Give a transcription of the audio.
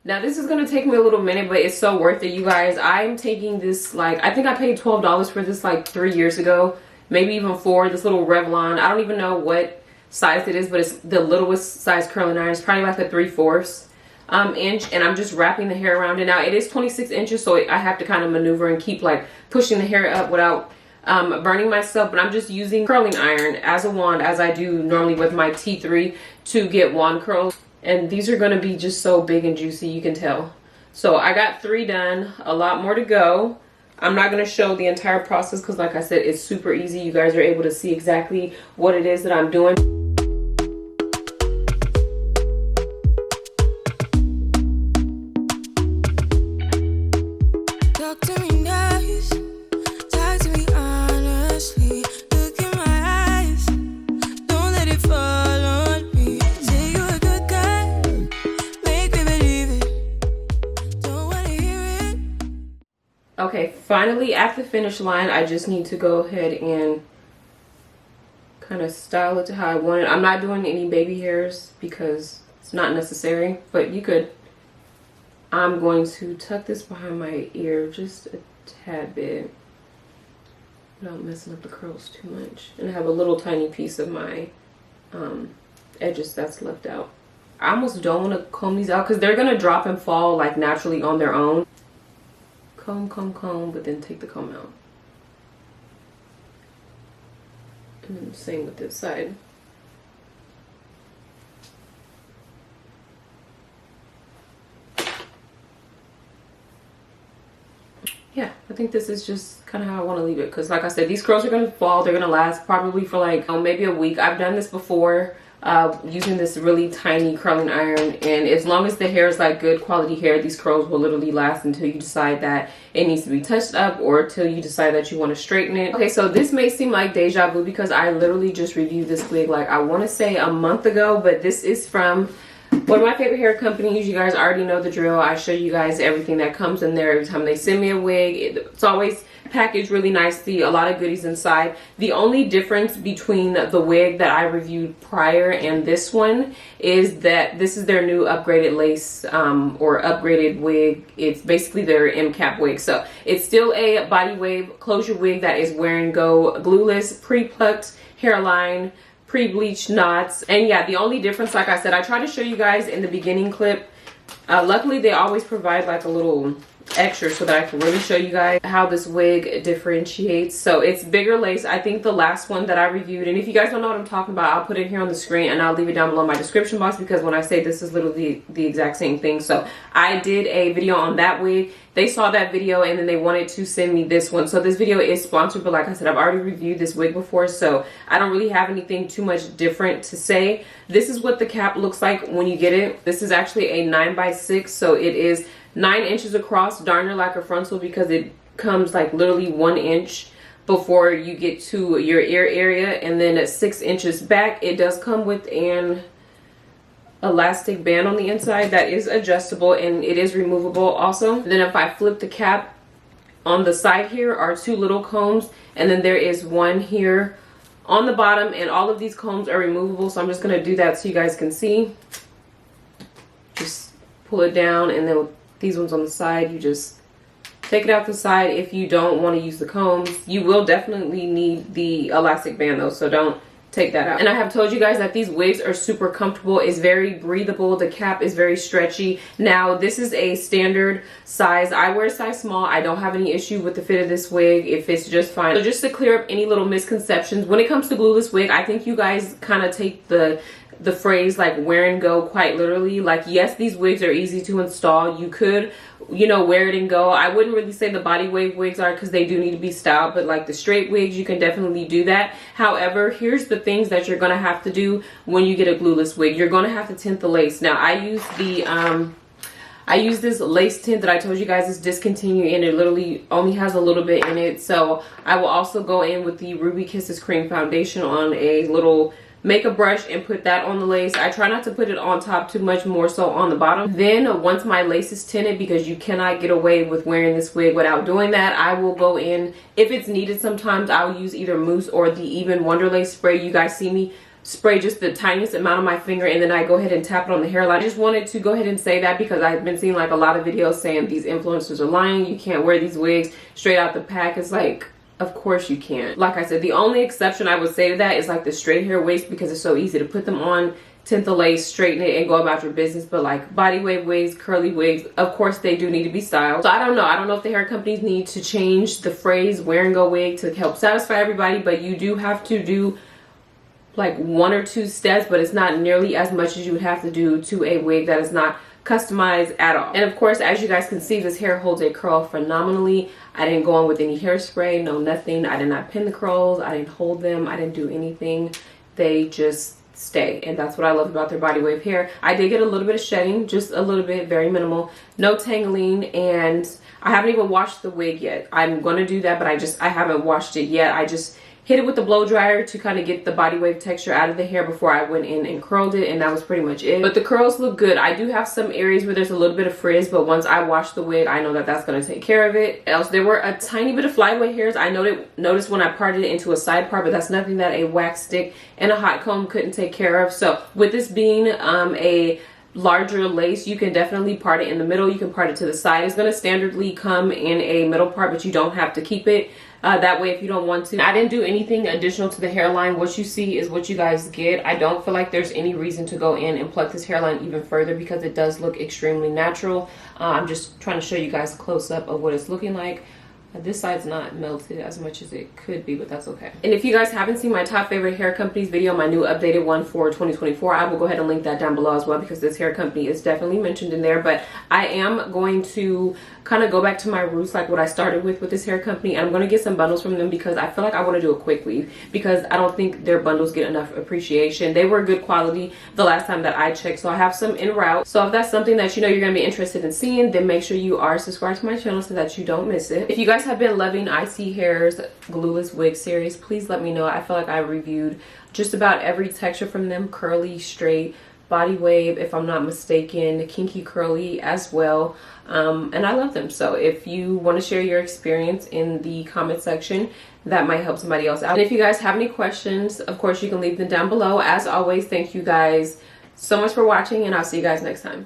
Now this is gonna take me a little minute, but it's so worth it, you guys. I'm taking this, like, I think I paid $12 for this like 3 years ago, maybe even 4. This little Revlon, I don't even know what size it is, but it's the littlest size curling iron. It's probably like a 3/4 inch, and I'm just wrapping the hair around it. Now it is 26 inches, so I have to kind of maneuver and keep like pushing the hair up without burning myself. But I'm just using curling iron as a wand, as I do normally with my T3, to get wand curls. And these are going to be just so big and juicy, you can tell. So I got 3 done, a lot more to go. I'm not going to show the entire process because, like I said, it's super easy. You guys are able to see exactly what it is that I'm doing. Talk to me nice, talk to me honestly. Look in my eyes, don't let it fall on me. Say you're a good guy, make me believe it. Don't wanna hear it. Okay, finally at the finish line. I just need to go ahead and kind of style it to how I want it. I'm not doing any baby hairs because it's not necessary, but you could. I'm going to tuck this behind my ear just a tad bit without messing up the curls too much, and have a little tiny piece of my edges that's left out. I almost don't want to comb these out because they're gonna drop and fall like naturally on their own. Comb, but then take the comb out. And then same with this side. Yeah, I think this is just kind of how I want to leave it, because like I said, these curls are going to fall. They're going to last probably for like maybe a week. I've done this before using this really tiny curling iron, and as long as the hair is like good quality hair, these curls will literally last until you decide that it needs to be touched up, or until you decide that you want to straighten it. Okay, so this may seem like deja vu because I literally just reviewed this wig like I want to say a month ago, but this is from one of my favorite hair companies. You guys already know the drill. I show you guys everything that comes in there every time they send me a wig. It's always packaged really nicely, a lot of goodies inside. The only difference between the wig that I reviewed prior and this one is that this is their new upgraded lace or upgraded wig. It's basically their M cap wig. So it's still a body wave closure wig that is wear and go, glueless, pre-plucked hairline, pre-bleached knots. And yeah, the only difference, like I said, I tried to show you guys in the beginning clip. Luckily they always provide like a little extra so that I can really show you guys how this wig differentiates. So it's bigger lace. I think the last one that I reviewed, and if you guys don't know what I'm talking about, I'll put it here on the screen and I'll leave it down below in my description box, because when I say this is literally the exact same thing. So I did a video on that wig. They saw that video and then they wanted to send me this one. So this video is sponsored, but like I said, I've already reviewed this wig before, so I don't really have anything too much different to say. This is what the cap looks like when you get it. This is actually a 9x6, so it is 9 inches across, darn near like a frontal, because it comes like literally 1 inch before you get to your ear area, and then at 6 inches back. It does come with an elastic band on the inside that is adjustable, and it is removable also. Then if I flip the cap, on the side here are 2 little combs, and then there is one here on the bottom, and all of these combs are removable. So I'm just going to do that so you guys can see. Just pull it down, and then with these ones on the side, you just take it out the side. If you don't want to use the combs, you will definitely need the elastic band though, so don't take that out. And I have told you guys that these wigs are super comfortable. It's very breathable. The cap is very stretchy. Now this is a standard size. I wear a size small. I don't have any issue with the fit of this wig. It fits just fine. So just to clear up any little misconceptions, when it comes to glueless wig, I think you guys kind of take the phrase like wear and go quite literally. Like, yes, these wigs are easy to install. You could, you know, wear it and go. I wouldn't really say the body wave wigs are, because they do need to be styled, but like the straight wigs, you can definitely do that. However, here's the things that you're gonna have to do when you get a glueless wig. You're gonna have to tint the lace. Now I use this lace tint that I told you guys is discontinued, and it literally only has a little bit in it. So I will also go in with the Ruby Kisses cream foundation on a little makeup brush and put that on the lace. I try not to put it on top too much, more so on the bottom. Then once my lace is tinted, because you cannot get away with wearing this wig without doing that, I will go in, if it's needed sometimes, I'll use either mousse or the Even Wonder Lace spray. You guys see me spray just the tiniest amount on my finger, and then I go ahead and tap it on the hairline. I just wanted to go ahead and say that, because I've been seeing like a lot of videos saying these influencers are lying, you can't wear these wigs straight out the pack. It's like, of course you can't. Like I said, the only exception I would say to that is like the straight hair wigs, because it's so easy to put them on, tint the lace, straighten it, and go about your business. But like body wave wigs, curly wigs, of course they do need to be styled. So I don't know if the hair companies need to change the phrase wear and go wig to help satisfy everybody, but you do have to do like 1 or 2 steps, but it's not nearly as much as you would have to do to a wig that is not customized at all. And of course, as you guys can see, this hair holds a curl phenomenally. I didn't go on with any hairspray, no nothing. I did not pin the curls, I didn't hold them, I didn't do anything. They just stay, and that's what I love about their body wave hair. I did get a little bit of shedding, just a little bit, very minimal, no tangling, and I haven't even washed the wig yet. I'm gonna do that, but I haven't washed it yet. I just hit it with the blow dryer to kind of get the body wave texture out of the hair before I went in and curled it, and that was pretty much it. But the curls look good. I do have some areas where there's a little bit of frizz, but once I wash the wig, I know that that's going to take care of it. Else, there were a tiny bit of flyaway hairs. I noticed when I parted it into a side part, but that's nothing that a wax stick and a hot comb couldn't take care of. So with this being a larger lace, you can definitely part it in the middle, you can part it to the side. It's going to standardly come in a middle part, but you don't have to keep it that way if you don't want to. I didn't do anything additional to the hairline. What you see is what you guys get. I don't feel like there's any reason to go in and pluck this hairline even further, because it does look extremely natural. I'm just trying to show you guys a close-up of what it's looking like. This side's not melted as much as it could be, but that's okay. And if you guys haven't seen my top favorite hair companies video, my new updated one for 2024, I will go ahead and link that down below as well, because this hair company is definitely mentioned in there. But I am going to kind of go back to my roots, like what I started with this hair company, and I'm going to get some bundles from them, because I feel like I want to do a quick weave, because I don't think their bundles get enough appreciation. They were good quality the last time that I checked, so I have some en route. So if that's something that you know you're going to be interested in seeing, then make sure you are subscribed to my channel so that you don't miss it. If you guys have been loving ISEE Hair's glueless wig series, please let me know. I feel like I reviewed just about every texture from them: curly, straight, body wave, if I'm not mistaken, kinky curly as well. And I love them. So if you want to share your experience in the comment section, that might help somebody else out. And if you guys have any questions, of course you can leave them down below. As always, thank you guys so much for watching, and I'll see you guys next time.